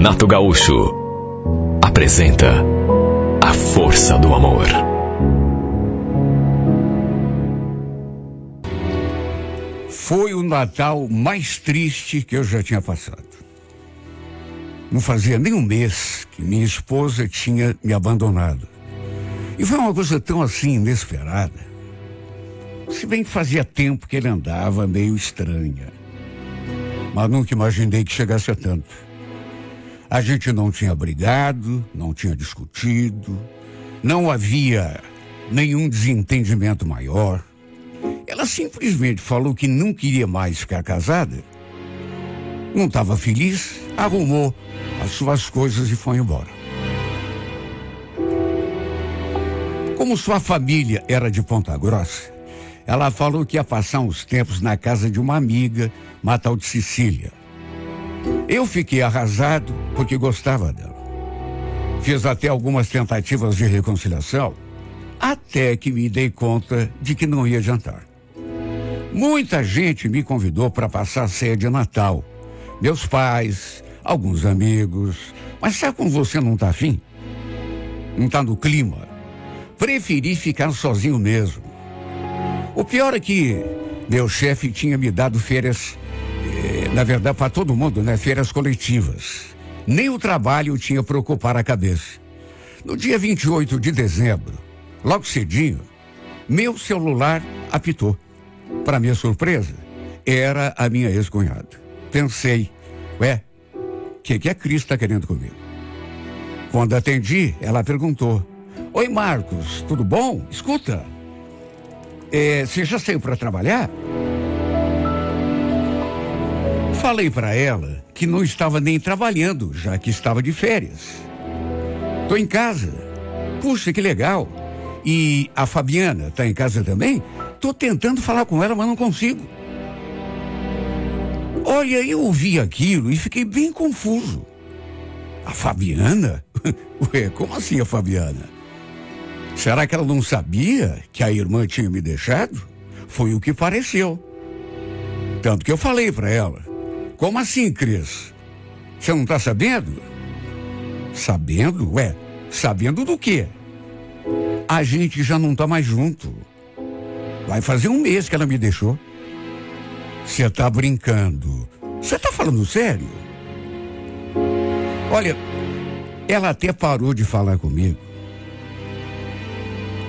Renato Gaúcho apresenta A Força do Amor. Foi o Natal mais triste que eu já tinha passado. Não fazia nem um mês que minha esposa tinha me abandonado. E foi uma coisa tão assim inesperada. Se bem que fazia tempo que ele andava meio estranha. Mas nunca imaginei que chegasse a tanto. A gente não tinha brigado, não tinha discutido, não havia nenhum desentendimento maior. Ela simplesmente falou que não queria mais ficar casada. Não estava feliz, arrumou as suas coisas e foi embora. Como sua família era de Ponta Grossa, ela falou que ia passar uns tempos na casa de uma amiga, uma tal de Cecília. Eu fiquei arrasado porque gostava dela. Fiz até algumas tentativas de reconciliação, até que me dei conta de que não ia adiantar. Muita gente me convidou para passar a ceia de Natal. Meus pais, alguns amigos. Mas sabe quando você não está afim? Não está no clima? Preferi ficar sozinho mesmo. O pior é que meu chefe tinha me dado férias, na verdade para todo mundo, né? Férias coletivas. Nem o trabalho tinha para ocupar a cabeça. No dia 28 de dezembro, logo cedinho, meu celular apitou. Para minha surpresa, era a minha ex-cunhada. Pensei, o que a Cris está querendo comigo? Quando atendi, ela perguntou: Oi, Marcos, tudo bom? Escuta, você já saiu para trabalhar? Falei para ela que não estava nem trabalhando, já que estava de férias. Tô em casa. Puxa, que legal. E a Fabiana tá em casa também? Tô tentando falar com ela, mas não consigo. Olha, eu ouvi aquilo e fiquei bem confuso. A Fabiana? Ué, como assim a Fabiana? Será que ela não sabia que a irmã tinha me deixado? Foi o que pareceu. Tanto que eu falei para ela: Como assim, Cris? Você não tá sabendo? Sabendo? Sabendo do quê? A gente já não tá mais junto. Vai fazer um mês que ela me deixou. Você tá brincando? Você tá falando sério? Olha, ela até parou de falar comigo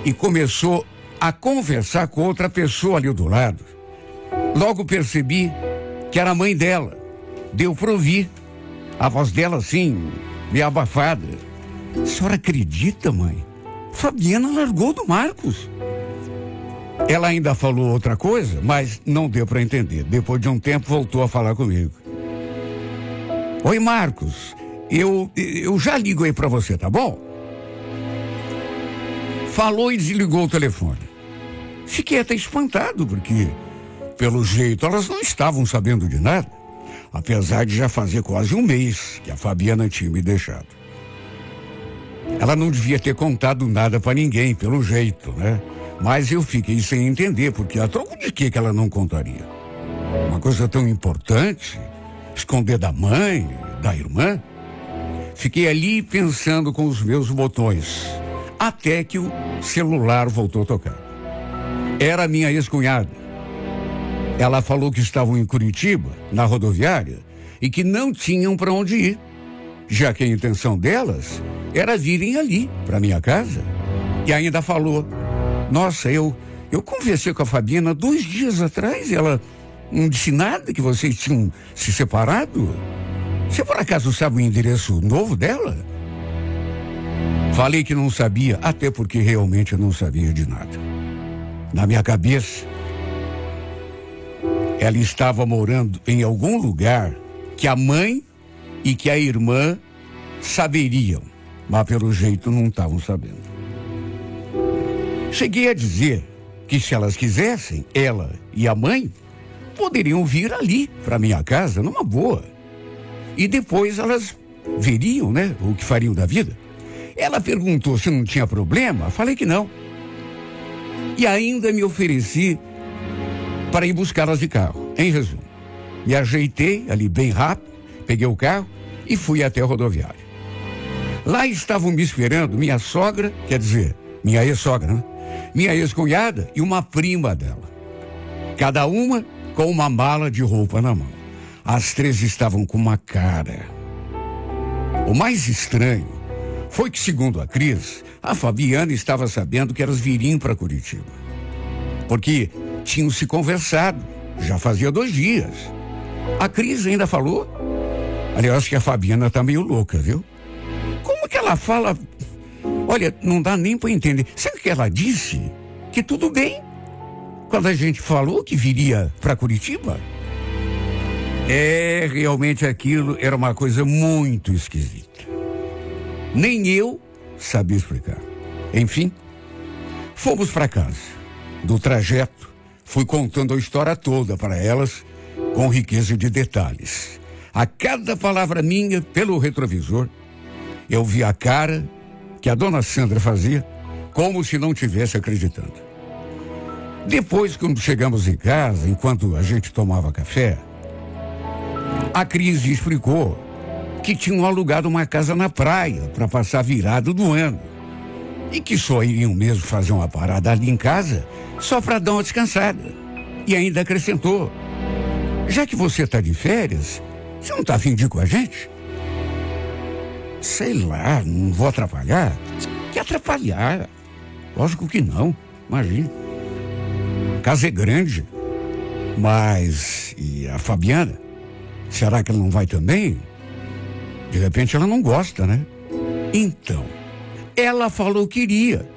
e começou a conversar com outra pessoa ali do lado. Logo percebi que era a mãe dela. Deu pra ouvir a voz dela assim, meio abafada. A senhora acredita, mãe? Fabiana largou do Marcos. Ela ainda falou outra coisa, mas não deu para entender. Depois de um tempo voltou a falar comigo. Oi, Marcos, eu já ligo aí para você, tá bom? Falou e desligou o telefone. Fiquei até espantado, porque pelo jeito elas não estavam sabendo de nada, apesar de já fazer quase um mês que a Fabiana tinha me deixado. Ela não devia ter contado nada para ninguém, pelo jeito, né? Mas eu fiquei sem entender, porque a troco de que ela não contaria? Uma coisa tão importante, esconder da mãe, da irmã. Fiquei ali pensando com os meus botões, até que o celular voltou a tocar. Era minha ex-cunhada. Ela falou que estavam em Curitiba, na rodoviária, e que não tinham para onde ir, já que a intenção delas era virem ali, para minha casa. E ainda falou: Nossa, eu conversei com a Fabiana 2 dias atrás e ela não disse nada que vocês tinham se separado. Você por acaso sabe o endereço novo dela? Falei que não sabia, até porque realmente eu não sabia de nada. Na minha cabeça, ela estava morando em algum lugar que a mãe e que a irmã saberiam, mas pelo jeito não estavam sabendo. Cheguei a dizer que se elas quisessem, ela e a mãe poderiam vir ali para minha casa numa boa. E depois elas veriam, né, o que fariam da vida. Ela perguntou se não tinha problema, falei que não. E ainda me ofereci para ir buscá-las de carro. Em resumo, me ajeitei ali bem rápido, peguei o carro e fui até a rodoviária. Lá estavam me esperando minha sogra, quer dizer, minha ex-sogra, né? Minha ex-cunhada e uma prima dela. Cada uma com uma mala de roupa na mão. As três estavam com uma cara. O mais estranho foi que, segundo a Cris, a Fabiana estava sabendo que elas viriam para Curitiba. Porque tinham se conversado, já fazia 2 dias. A Cris ainda falou. Aliás, que a Fabiana tá meio louca, viu? Como que ela fala? Olha, não dá nem para entender. Sabe o que ela disse? Que tudo bem. Quando a gente falou que viria para Curitiba. Realmente aquilo era uma coisa muito esquisita. Nem eu sabia explicar. Enfim, fomos para casa. Do trajeto, fui contando a história toda para elas, com riqueza de detalhes. A cada palavra minha, pelo retrovisor, eu vi a cara que a dona Sandra fazia, como se não tivesse acreditando. Depois, quando chegamos em casa, enquanto a gente tomava café, a Cris explicou que tinham alugado uma casa na praia para passar a virada do ano. E que só iriam mesmo fazer uma parada ali em casa só para dar uma descansada. E ainda acrescentou: já que você está de férias, você não está a fim de ir com a gente? Sei lá, não vou atrapalhar. Que atrapalhar? Lógico que não, imagina. A casa é grande. Mas, e a Fabiana? Será que ela não vai também? De repente ela não gosta, né? Então, ela falou que iria.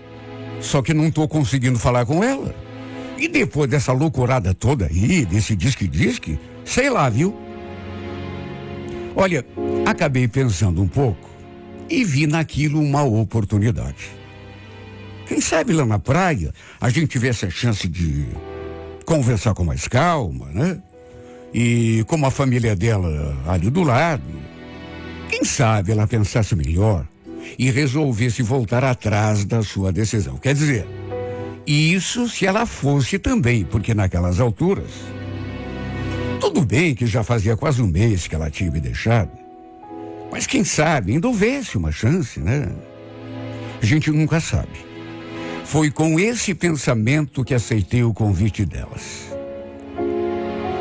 Só que não estou conseguindo falar com ela. E depois dessa loucurada toda aí, desse disque, sei lá, viu? Olha, acabei pensando um pouco e vi naquilo uma oportunidade. Quem sabe lá na praia a gente tivesse a chance de conversar com mais calma, né? E como a família dela ali do lado, quem sabe ela pensasse melhor e resolvesse voltar atrás da sua decisão. Quer dizer, isso se ela fosse também, porque naquelas alturas, tudo bem que já fazia quase 1 mês que ela tinha me deixado, mas quem sabe ainda houvesse uma chance, né? A gente nunca sabe. Foi com esse pensamento que aceitei o convite delas.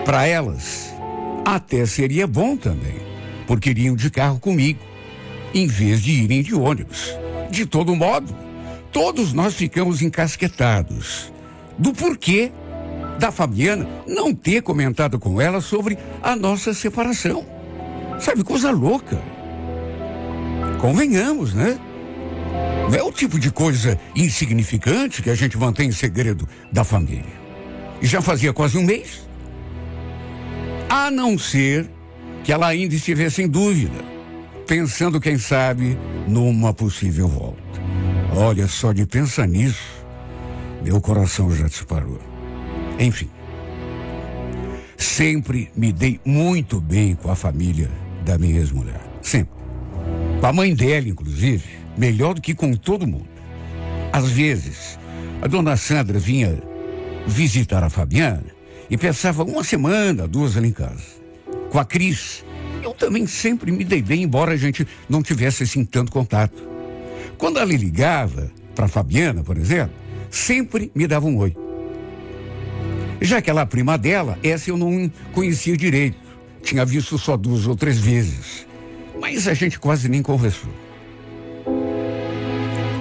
Para elas, até seria bom também, porque iriam de carro comigo, em vez de irem de ônibus. De todo modo, todos nós ficamos encasquetados do porquê da Fabiana não ter comentado com ela sobre a nossa separação. Sabe, coisa louca. Convenhamos, né? Não é o tipo de coisa insignificante que a gente mantém em segredo da família. E já fazia quase 1 mês. A não ser que ela ainda estivesse em dúvida, pensando, quem sabe, numa possível volta. Olha, só de pensar nisso, meu coração já disparou. Enfim, sempre me dei muito bem com a família da minha ex-mulher. Sempre. Com a mãe dela, inclusive, melhor do que com todo mundo. Às vezes, a dona Sandra vinha visitar a Fabiana e passava 1 semana, 2 ali em casa. Com a Cris, eu também sempre me dei bem, embora a gente não tivesse assim tanto contato. Quando ela ligava para a Fabiana, por exemplo, sempre me dava um oi. Já aquela prima dela, essa eu não conhecia direito. Tinha visto só 2 ou 3 vezes. Mas a gente quase nem conversou.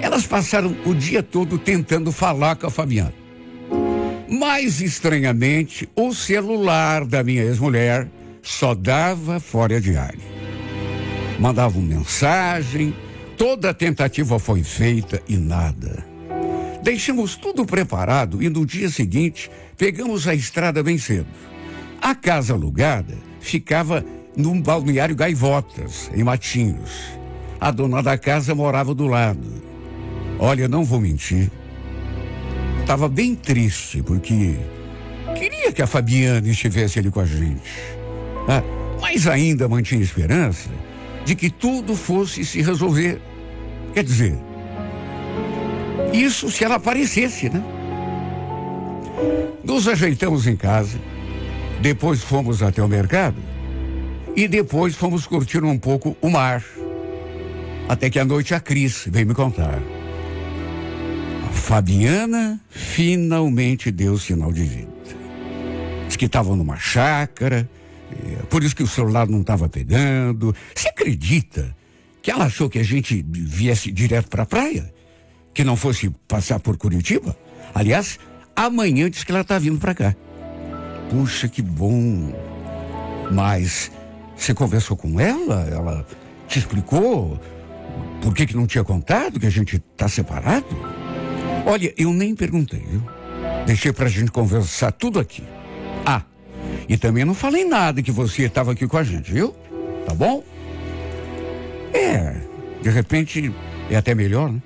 Elas passaram o dia todo tentando falar com a Fabiana. Mas, estranhamente, o celular da minha ex-mulher só dava fora de área. Mandavam mensagem, toda a tentativa foi feita e nada. Deixamos tudo preparado e no dia seguinte pegamos a estrada bem cedo. A casa alugada ficava num balneário Gaivotas, em Matinhos. A dona da casa morava do lado. Olha, não vou mentir. Estava bem triste, porque queria que a Fabiana estivesse ali com a gente. Mas ainda mantinha esperança de que tudo fosse se resolver. Quer dizer, isso se ela aparecesse, né? Nos ajeitamos em casa, depois fomos até o mercado E depois fomos curtir um pouco o mar. Até que à noite a Cris veio me contar. A Fabiana finalmente deu sinal de vida. Diz que estava numa chácara, por isso que o celular não estava pegando. Você acredita que ela achou que a gente viesse direto para a praia? Que não fosse passar por Curitiba? Aliás, amanhã diz que ela está vindo para cá. Puxa, que bom. Mas você conversou com ela? Ela te explicou por que não tinha contado que a gente está separado? Olha, eu nem perguntei, viu? Deixei pra gente conversar tudo aqui. Ah, e também não falei nada que você estava aqui com a gente, viu? Tá bom? De repente é até melhor, né?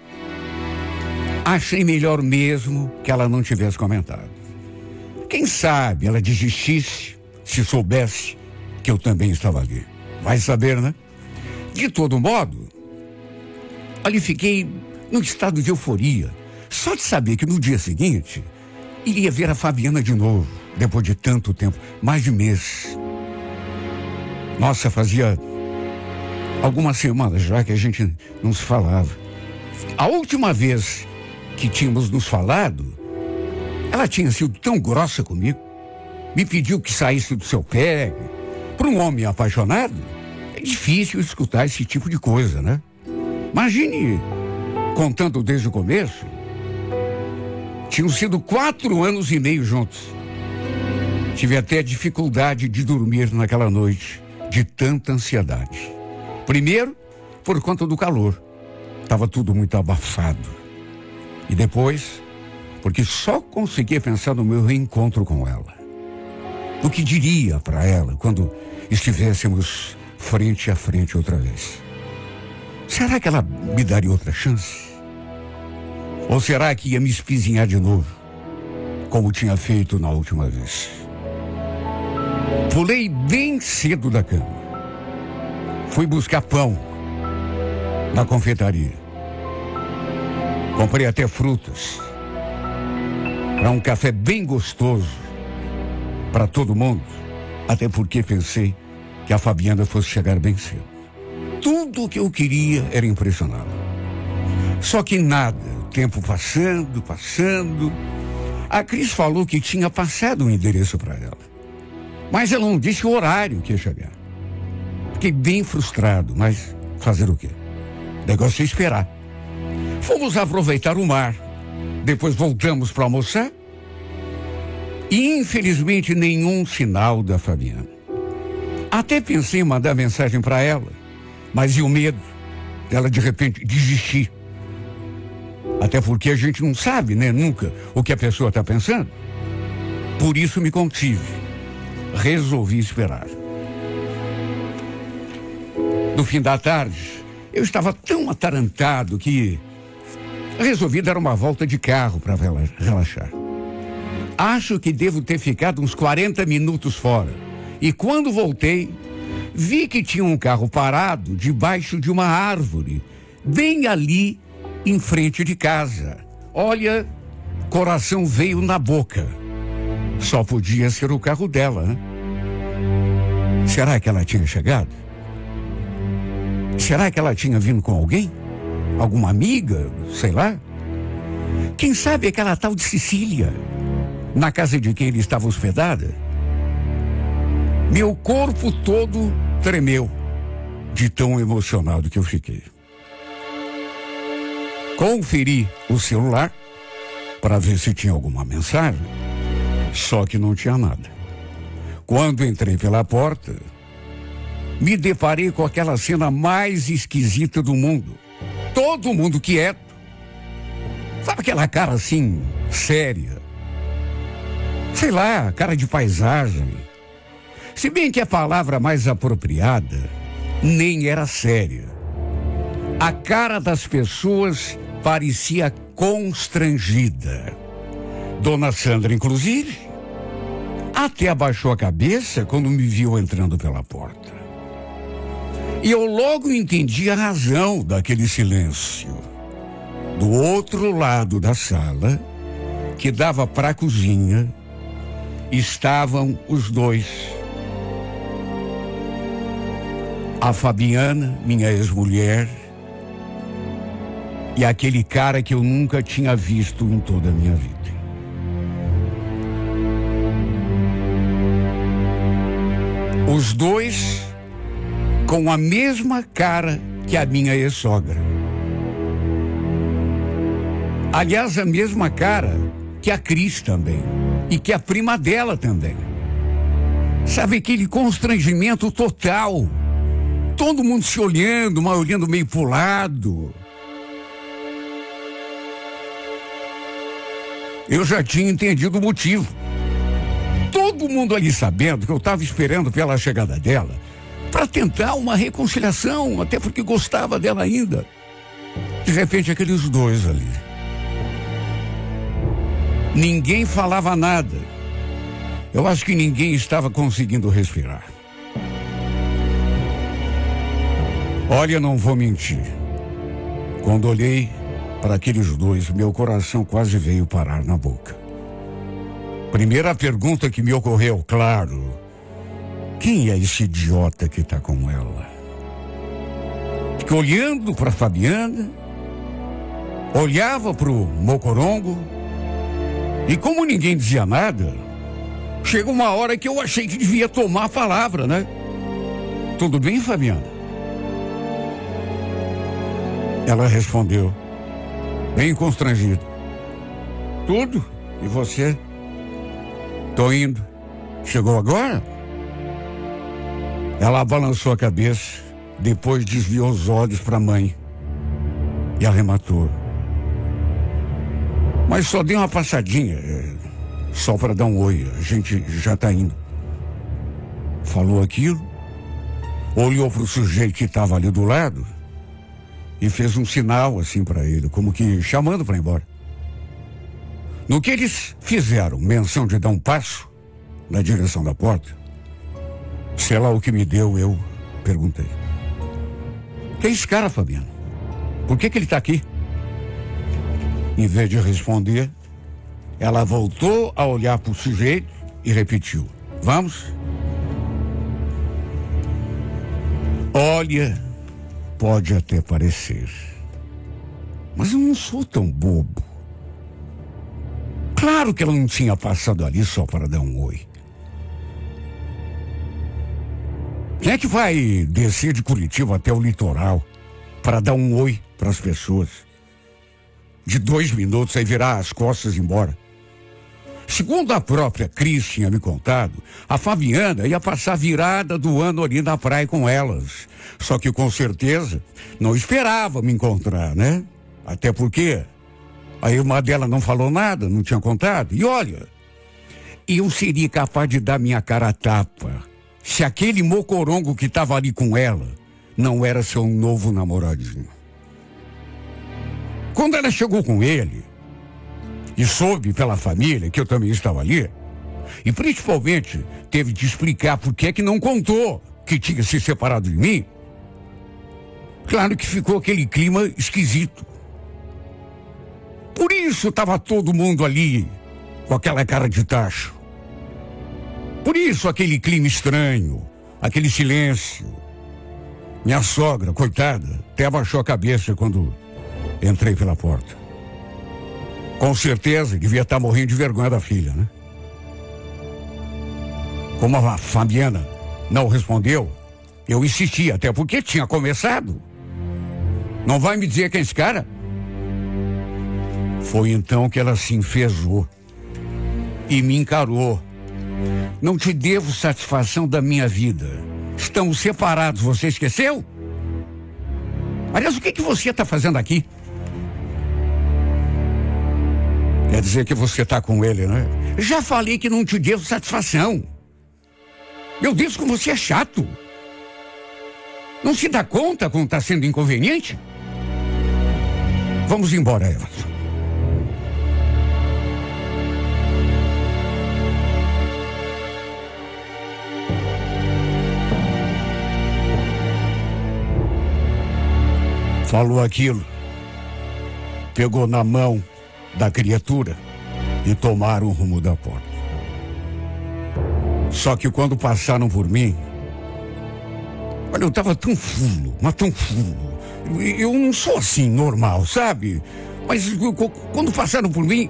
Achei melhor mesmo que ela não tivesse comentado. Quem sabe ela desistisse se soubesse que eu também estava ali. Vai saber, né? De todo modo, ali fiquei num estado de euforia. Só de saber que no dia seguinte iria ver a Fabiana de novo, depois de tanto tempo, mais de mês. Nossa, fazia algumas semanas já que a gente não se falava. A última vez que tínhamos nos falado, ela tinha sido tão grossa comigo, me pediu que saísse do seu pé. Para um homem apaixonado, é difícil escutar esse tipo de coisa, né? Imagine, contando desde o começo, tinham sido 4 anos e meio juntos. Tive até dificuldade de dormir naquela noite, de tanta ansiedade. Primeiro, por conta do calor. Estava tudo muito abafado. E depois, porque só conseguia pensar no meu reencontro com ela. O que diria para ela quando estivéssemos frente a frente outra vez? Será que ela me daria outra chance? Ou será que ia me espizinhar de novo, como tinha feito na última vez? Pulei bem cedo da cama. Fui buscar pão na confeitaria. Comprei até frutas para um café bem gostoso para todo mundo, até porque pensei que a Fabiana fosse chegar bem cedo. Tudo o que eu queria era impressioná-la. Só que nada, o tempo passando. A Cris falou que tinha passado um endereço para ela, mas ela não disse o horário que ia chegar. Fiquei bem frustrado, mas fazer o quê? O negócio é esperar. Fomos aproveitar o mar, depois voltamos para almoçar e infelizmente nenhum sinal da Fabiana. Até pensei em mandar mensagem para ela, mas e o medo dela de repente desistir? Até porque a gente não sabe, né, nunca o que a pessoa está pensando. Por isso me contive. Resolvi esperar. No fim da tarde, eu estava tão atarantado que resolvi dar uma volta de carro para relaxar. Acho que devo ter ficado uns 40 minutos fora. E quando voltei, vi que tinha um carro parado debaixo de uma árvore, bem ali em frente de casa. Olha, coração veio na boca. Só podia ser o carro dela, né? Será que ela tinha chegado? Será que ela tinha vindo com alguém? Alguma amiga? Sei lá. Quem sabe aquela tal de Cecília, na casa de quem ele estava hospedada? Meu corpo todo tremeu de tão emocionado que eu fiquei. Conferi o celular para ver se tinha alguma mensagem, só que não tinha nada. Quando entrei pela porta, me deparei com aquela cena mais esquisita do mundo. Todo mundo quieto. Sabe aquela cara assim, séria? Sei lá, cara de paisagem. Se bem que a palavra mais apropriada nem era séria. A cara das pessoas parecia constrangida. Dona Sandra, inclusive, até abaixou a cabeça quando me viu entrando pela porta. E eu logo entendi a razão daquele silêncio. Do outro lado da sala, que dava para a cozinha, estavam os dois. a Fabiana, minha ex-mulher, e aquele cara que eu nunca tinha visto em toda a minha vida. Os dois com a mesma cara que a minha ex-sogra. Aliás, a mesma cara que a Cris também. E que a prima dela também. Sabe aquele constrangimento total. Todo mundo se olhando, mas olhando meio pro lado. Eu já tinha entendido o motivo. Todo mundo ali sabendo que eu estava esperando pela chegada dela para tentar uma reconciliação, até porque gostava dela ainda. De repente, aqueles dois ali. Ninguém falava nada. Eu acho que ninguém estava conseguindo respirar. Olha, não vou mentir. Quando olhei para aqueles dois, meu coração quase veio parar na boca. Primeira pergunta que me ocorreu, claro. Quem é esse idiota que está com ela? Fiquei olhando para Fabiana, olhava para o Mocorongo, e como ninguém dizia nada, chegou uma hora que eu achei que devia tomar a palavra, né? Tudo bem, Fabiana? Ela respondeu, bem constrangida. Tudo? E você? Tô indo. Chegou agora? Ela balançou a cabeça, depois desviou os olhos para a mãe e arrematou. Mas só dei uma passadinha, só para dar um oi, a gente já tá indo. Falou aquilo, olhou para o sujeito que estava ali do lado e fez um sinal assim para ele, como que chamando para ir embora. No que eles fizeram menção de dar um passo na direção da porta, sei lá o que me deu, eu perguntei. Quem é esse cara, Fabiano? Por que ele está aqui? Em vez de responder, ela voltou a olhar para o sujeito e repetiu. Vamos? Olha, pode até parecer, mas eu não sou tão bobo. Claro que ela não tinha passado ali só para dar um oi. Quem é que vai descer de Curitiba até o litoral para dar um oi para as pessoas? De 2 minutos, aí virar as costas e ir embora. Segundo a própria Cris tinha me contado, a Fabiana ia passar a virada do ano ali na praia com elas. Só que com certeza não esperava me encontrar, né? Até porque a irmã dela não falou nada, não tinha contado. E olha, eu seria capaz de dar minha cara a tapa se aquele mocorongo que estava ali com ela não era seu novo namoradinho. Quando ela chegou com ele e soube pela família que eu também estava ali, e principalmente teve de explicar por que não contou que tinha se separado de mim, claro que ficou aquele clima esquisito. Por isso estava todo mundo ali com aquela cara de tacho. Por isso aquele clima estranho, aquele silêncio. Minha sogra, coitada, até abaixou a cabeça quando entrei pela porta. Com certeza devia estar morrendo de vergonha da filha, né? Como a Fabiana não respondeu, eu insisti, até porque tinha começado. Não vai me dizer quem é esse cara? Foi então que ela se enfezou e me encarou. Não te devo satisfação da minha vida. Estamos separados, você esqueceu? Aliás, o que você está fazendo aqui? Quer dizer que você está com ele, né? Já falei que não te devo satisfação. Meu Deus, como você é chato. Não se dá conta como está sendo inconveniente? Vamos embora, Everson. Falou aquilo, pegou na mão da criatura e tomaram o rumo da porta. Só que quando passaram por mim, Olha, eu estava tão fulo, mas tão fulo. Eu não sou assim normal, sabe? Mas quando passaram por mim,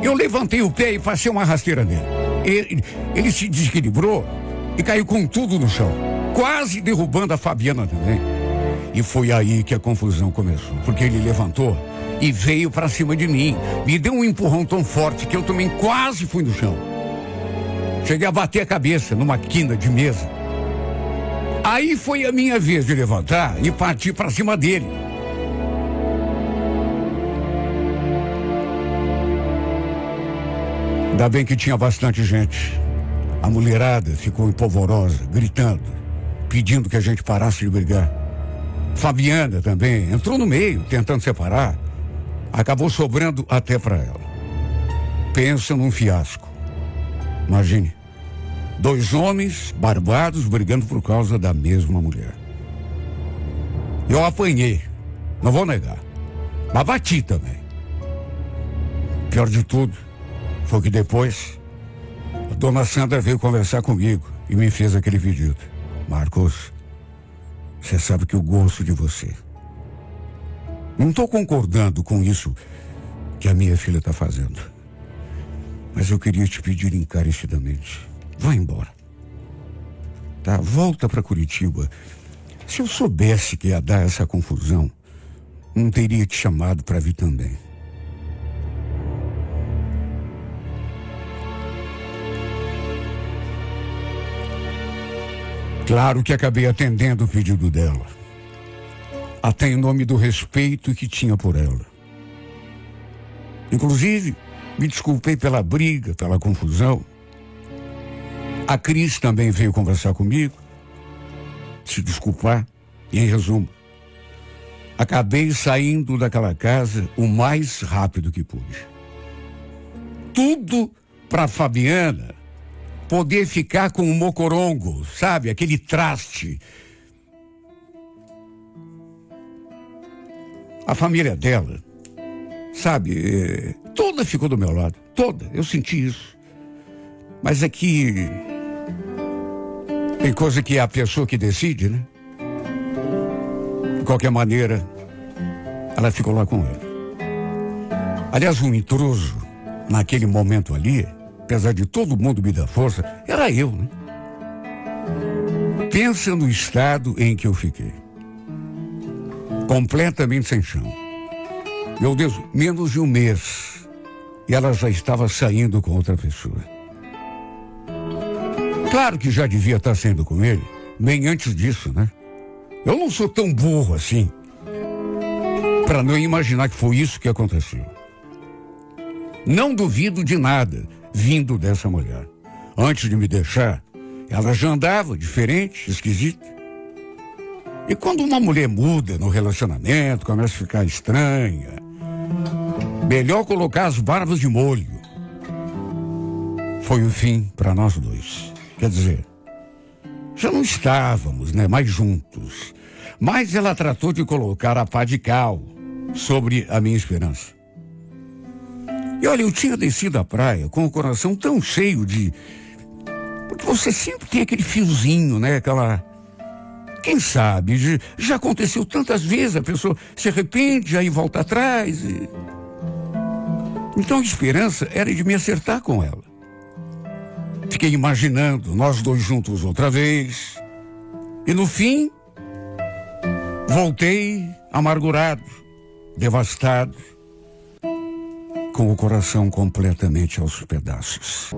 eu levantei o pé e passei uma rasteira nele. Ele se desequilibrou e caiu com tudo no chão, quase derrubando a Fabiana também. E foi aí que a confusão começou, porque ele levantou e veio para cima de mim. Me deu um empurrão tão forte que eu também quase fui no chão. Cheguei a bater a cabeça numa quina de mesa. Aí foi a minha vez de levantar e partir para cima dele. Ainda bem que tinha bastante gente. A mulherada ficou empolvorosa, gritando, pedindo que a gente parasse de brigar. Fabiana também entrou no meio, tentando separar. Acabou sobrando até para ela. Pensa num fiasco. Imagine. 2 homens barbados brigando por causa da mesma mulher. Eu apanhei, não vou negar, mas bati também. Pior de tudo foi que depois a dona Sandra veio conversar comigo e me fez aquele pedido. Marcos, você sabe que eu gosto de você. Não estou concordando com isso que a minha filha está fazendo, mas eu queria te pedir encarecidamente. Vai embora. Tá? Volta para Curitiba. Se eu soubesse que ia dar essa confusão, não teria te chamado para vir também. Claro que acabei atendendo o pedido dela. Até em nome do respeito que tinha por ela. Inclusive, me desculpei pela briga, pela confusão. A Cris também veio conversar comigo, se desculpar, e em resumo, acabei saindo daquela casa o mais rápido que pude. Tudo para Fabiana poder ficar com o mocorongo, sabe? Aquele traste. A família dela, sabe, toda ficou do meu lado, toda, eu senti isso. Mas é que tem coisa que é a pessoa que decide, né? De qualquer maneira, ela ficou lá com ele. Aliás, um intruso, naquele momento ali, apesar de todo mundo me dar força, era eu, né? Pensa no estado em que eu fiquei. Completamente sem chão. Meu Deus, menos de um mês. E ela já estava saindo com outra pessoa. Claro que já devia estar saindo com ele, bem antes disso, né? Eu não sou tão burro assim para não imaginar que foi isso que aconteceu. Não duvido de nada vindo dessa mulher. Antes de me deixar, ela já andava diferente, esquisita. E quando uma mulher muda no relacionamento, começa a ficar estranha, melhor colocar as barbas de molho. Foi o fim para nós dois. Quer dizer, já não estávamos, né, mais juntos. Mas ela tratou de colocar a pá de cal sobre a minha esperança. E olha, eu tinha descido a praia com o coração tão cheio de... Porque você sempre tem aquele fiozinho, né, aquela... Quem sabe, já aconteceu tantas vezes, a pessoa se arrepende, aí volta atrás. Então a esperança era de me acertar com ela. Fiquei imaginando nós dois juntos outra vez. E no fim, voltei amargurado, devastado, com o coração completamente aos pedaços.